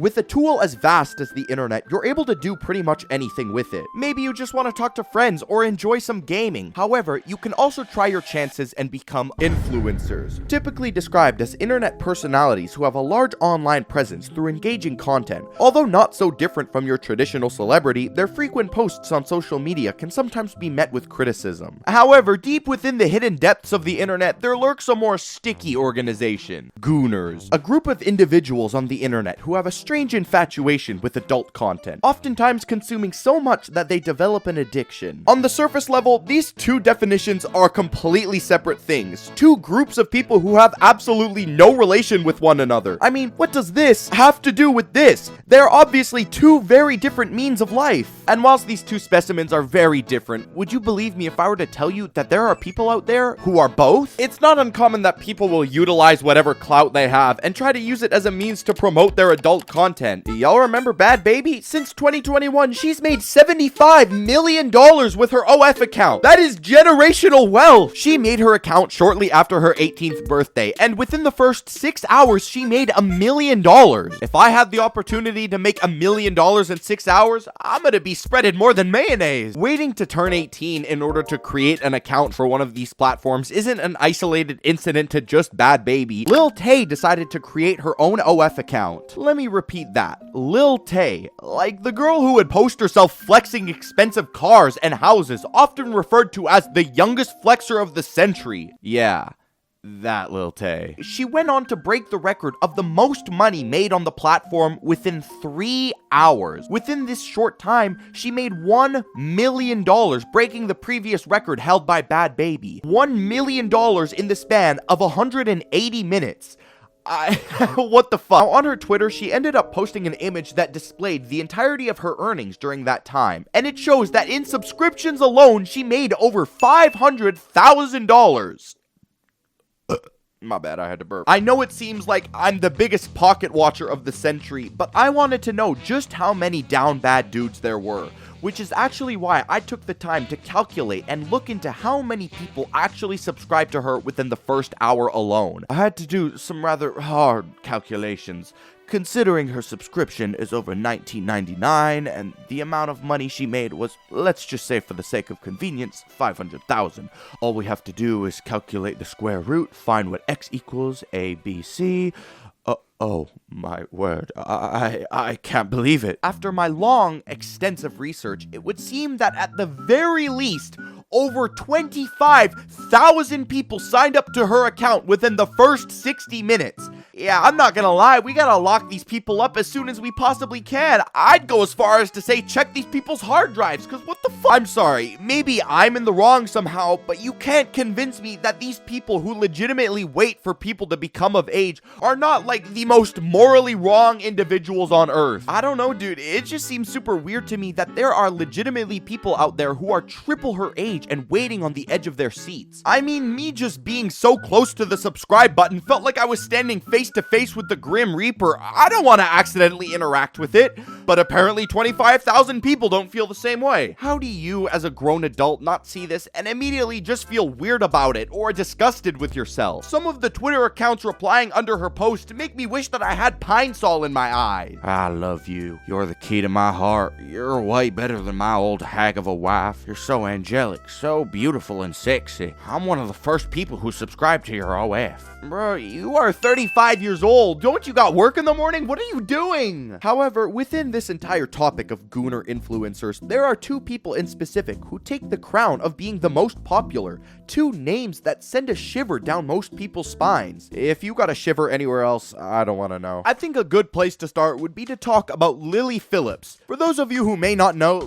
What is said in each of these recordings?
With a tool as vast as the internet, you're able to do pretty much anything with it. Maybe you just want to talk to friends or enjoy some gaming. However, you can also try your chances and become influencers, typically described as internet personalities who have a large online presence through engaging content. Although not so different from your traditional celebrity, their frequent posts on social media can sometimes be met with criticism. However, deep within the hidden depths of the internet, there lurks a more sticky organization: Gooners, a group of individuals on the internet who have a strange infatuation with adult content, oftentimes consuming so much that they develop an addiction. On the surface level, these two definitions are completely separate things, two groups of people who have absolutely no relation with one another. I mean, what does this have to do with this? They're obviously two very different means of life. And whilst these two specimens are very different, would you believe me if I were to tell you that there are people out there who are both? It's not uncommon that people will utilize whatever clout they have and try to use it as a means to promote their adult content. Y'all remember Bhad Bhabie? Since 2021, she's made $75 million with her OF account. That is generational wealth. She made her account shortly after her 18th birthday, and within the first 6 hours, she made $1 million. If I had the opportunity to make $1 million in 6 hours, I'm gonna be spreaded more than mayonnaise. Waiting to turn 18 in order to create an account for one of these platforms isn't an isolated incident to just Bhad Bhabie. Lil Tay decided to create her own OF account. Let me repeat that. Lil Tay, like the girl who would post herself flexing expensive cars and houses, often referred to as the youngest flexer of the century. Yeah, that Lil Tay. She went on to break the record of the most money made on the platform within 3 hours. Within this short time, she made $1 million, breaking the previous record held by Bhad Bhabie. $1 million in the span of 180 minutes. What the fuck? Now, on her Twitter, she ended up posting an image that displayed the entirety of her earnings during that time, and it shows that in subscriptions alone, she made over $500,000. My bad, I had to burp. I know it seems like I'm the biggest pocket watcher of the century, but I wanted to know just how many down bad dudes there were, which is actually why I took the time to calculate and look into how many people actually subscribed to her within the first hour alone. I had to do some rather hard calculations, considering her subscription is over $19.99 and the amount of money she made was, let's just say for the sake of convenience, $500,000. All we have to do is calculate the square root, find what x equals, a, b, c. Oh my word, I can't believe it. After my long, extensive research, it would seem that at the very least, over 25,000 people signed up to her account within the first 60 minutes. Yeah, I'm not gonna lie, we gotta lock these people up as soon as we possibly can. I'd go as far as to say check these people's hard drives, cause what the fuck? I'm sorry, maybe I'm in the wrong somehow, but you can't convince me that these people who legitimately wait for people to become of age are not like the most morally wrong individuals on earth. I don't know, dude, it just seems super weird to me that there are legitimately people out there who are triple her age and waiting on the edge of their seats. I mean, me just being so close to the subscribe button felt like I was standing face to face with the Grim Reaper. I don't want to accidentally interact with it, but apparently 25,000 people don't feel the same way. How do you, as a grown adult, not see this and immediately just feel weird about it or disgusted with yourself? Some of the Twitter accounts replying under her post make me wish that I had Pine Sol in my eyes. I love you. You're the key to my heart. You're way better than my old hag of a wife. You're so angelic, so beautiful and sexy. I'm one of the first people who subscribed to your OF. Bro, you are 35 years old. Don't you got work in the morning? What are you doing? However, within this entire topic of Gooner influencers, there are two people in specific who take the crown of being the most popular. Two names that send a shiver down most people's spines. If you got a shiver anywhere else, I don't want to know. I think a good place to start would be to talk about Lily Phillips. For those of you who may not know,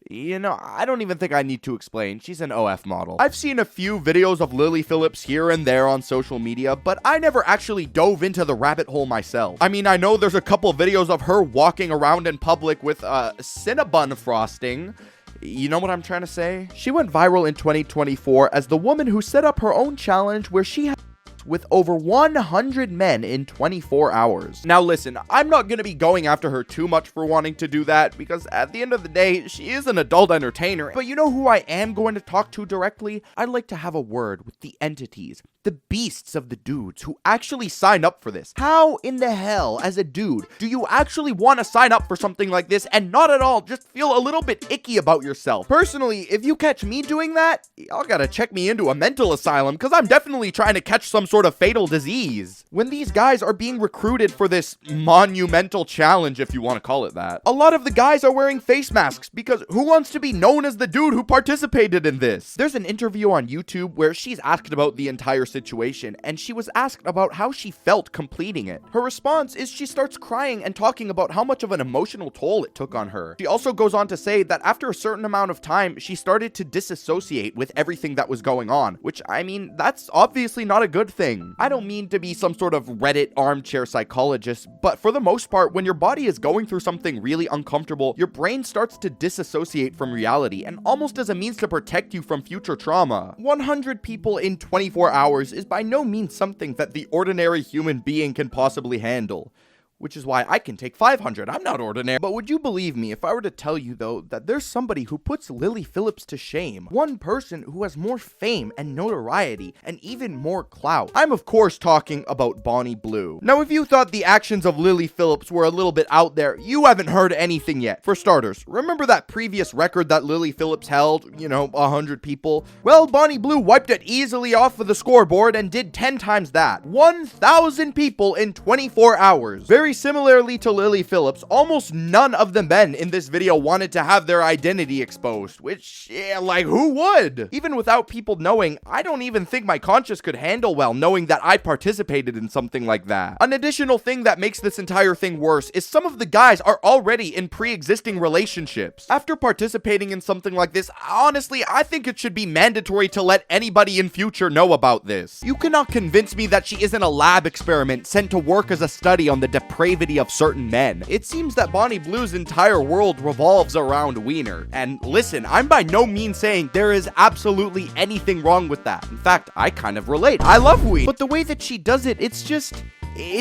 you know, I don't even think I need to explain. She's an OF model. I've seen a few videos of Lily Phillips here and there on social media, but I never actually dove into the rabbit hole myself. I mean, I know there's a couple videos of her walking around in public with Cinnabon frosting. You know what I'm trying to say? She went viral in 2024 as the woman who set up her own challenge where she had slept with over 100 men in 24 hours. Now listen, I'm not gonna be going after her too much for wanting to do that, because at the end of the day, she is an adult entertainer. But you know who I am going to talk to directly? I'd like to have a word with the entities, the beasts of the dudes who actually sign up for this. How in the hell, as a dude, do you actually want to sign up for something like this and not at all just feel a little bit icky about yourself? Personally, if you catch me doing that, y'all gotta check me into a mental asylum, because I'm definitely trying to catch some sort of fatal disease. When these guys are being recruited for this monumental challenge, if you want to call it that, a lot of the guys are wearing face masks, because who wants to be known as the dude who participated in this? There's an interview on YouTube where she's asked about the entire situation, and she was asked about how she felt completing it. Her response is she starts crying and talking about how much of an emotional toll it took on her. She also goes on to say that after a certain amount of time, she started to disassociate with everything that was going on, which, I mean, that's obviously not a good thing. I don't mean to be some sort of Reddit armchair psychologist, but for the most part, when your body is going through something really uncomfortable, your brain starts to disassociate from reality, and almost as a means to protect you from future trauma. 100 people in 24 hours is by no means something that the ordinary human being can possibly handle. Which is why I can take 500. I'm not ordinary. But would you believe me if I were to tell you, though, that there's somebody who puts Lily Phillips to shame? One person who has more fame and notoriety and even more clout. I'm of course talking about Bonnie Blue. Now, if you thought the actions of Lily Phillips were a little bit out there, you haven't heard anything yet. For starters, remember that previous record that Lily Phillips held? You know, 100 people? Well, Bonnie Blue wiped it easily off of the scoreboard and did 10 times that. 1,000 people in 24 hours. Very similarly to Lily Phillips, almost none of the men in this video wanted to have their identity exposed, which, yeah, like, who would? Even without people knowing, I don't even think my conscience could handle well knowing that I participated in something like that. An additional thing that makes this entire thing worse is some of the guys are already in pre-existing relationships. After participating in something like this, honestly, I think it should be mandatory to let anybody in future know about this. You cannot convince me that she isn't a lab experiment sent to work as a study on the depravity of certain men. It seems that Bonnie Blue's entire world revolves around Wiener. And listen, I'm by no means saying there is absolutely anything wrong with that. In fact, I kind of relate. I love Wiener. But the way that she does it, it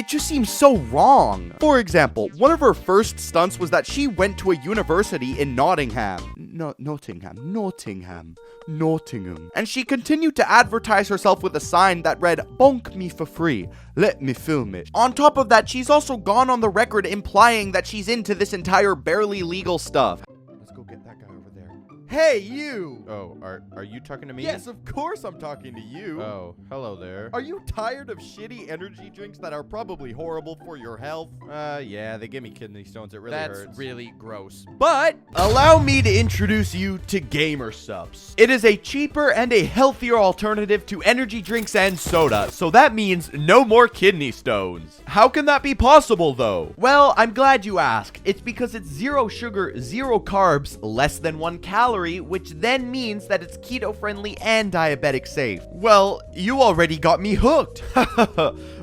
just seems so wrong. For example, one of her first stunts was that she went to a university in Nottingham. Nottingham. And she continued to advertise herself with a sign that read, "Bonk me for free. Let me film it." On top of that, she's also gone on the record implying that she's into this entire barely legal stuff. Let's go get that guy over there. Hey, you! Oh, are you talking to me? Yes, of course I'm talking to you. Oh, hello there. Are you tired of shitty energy drinks that are probably horrible for your health? Yeah, they give me kidney stones. It really That's hurts. really gross. But allow me to introduce you to Gamer Subs. It is a cheaper and a healthier alternative to energy drinks and soda, so that means no more kidney stones. How can that be possible, though? Well, I'm glad you asked. It's because it's 0 sugar, 0 carbs, less than 1 calorie, which then means that it's keto friendly and diabetic safe. Well, you already got me hooked.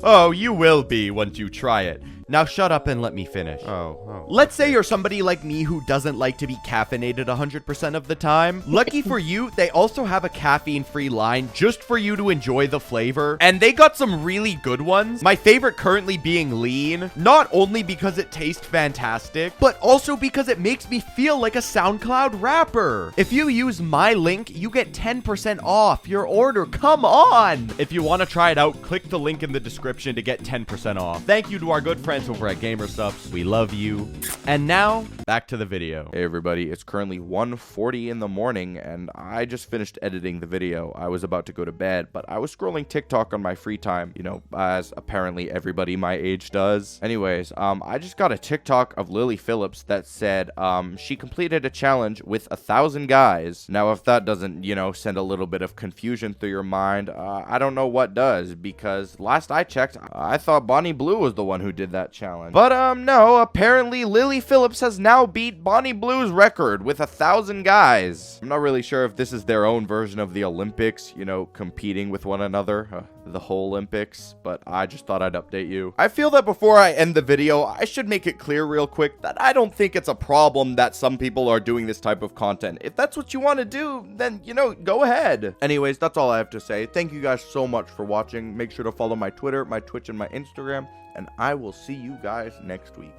Oh, you will be once you try it. Now shut up and let me finish. Oh. Let's say you're somebody like me who doesn't like to be caffeinated 100% of the time. Lucky for you, they also have a caffeine-free line just for you to enjoy the flavor. And they got some really good ones. My favorite currently being Lean. Not only because it tastes fantastic, but also because it makes me feel like a SoundCloud rapper. If you use my link, you get 10% off your order. Come on! If you want to try it out, click the link in the description to get 10% off. Thank you to our good friends over at Gamer Subs. We love you. And now, back to the video. Hey everybody, it's currently 1:40 in the morning, and I just finished editing the video. I was about to go to bed, but I was scrolling TikTok on my free time, you know, as apparently everybody my age does. Anyways, I just got a TikTok of Lily Phillips that said, she completed a challenge with 1,000 guys. Now, if that doesn't, you know, send a little bit of confusion through your mind, I don't know what does, because last I checked, I thought Bonnie Blue was the one who did that that challenge. But no, apparently Lily Phillips has now beat Bonnie Blue's record with 1,000 guys. I'm not really sure if this is their own version of the Olympics, you know, competing with one another, the whole Olympics, but I just thought I'd update you. I feel that before I end the video, I should make it clear real quick that I don't think it's a problem that some people are doing this type of content. If that's what you want to do, then, you know, go ahead. Anyways, that's all I have to say. Thank you guys so much for watching. Make sure to follow my Twitter, my Twitch, and my Instagram, and I will see you guys next week.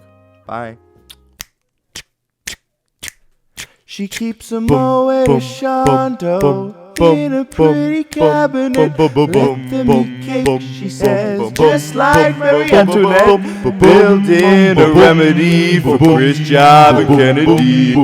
Bye. She keeps a Moet Shondo in a pretty cabinet. Let them eat cake, she says, just like Marie Antoinette. Building a remedy for Khrushchev and Kennedy.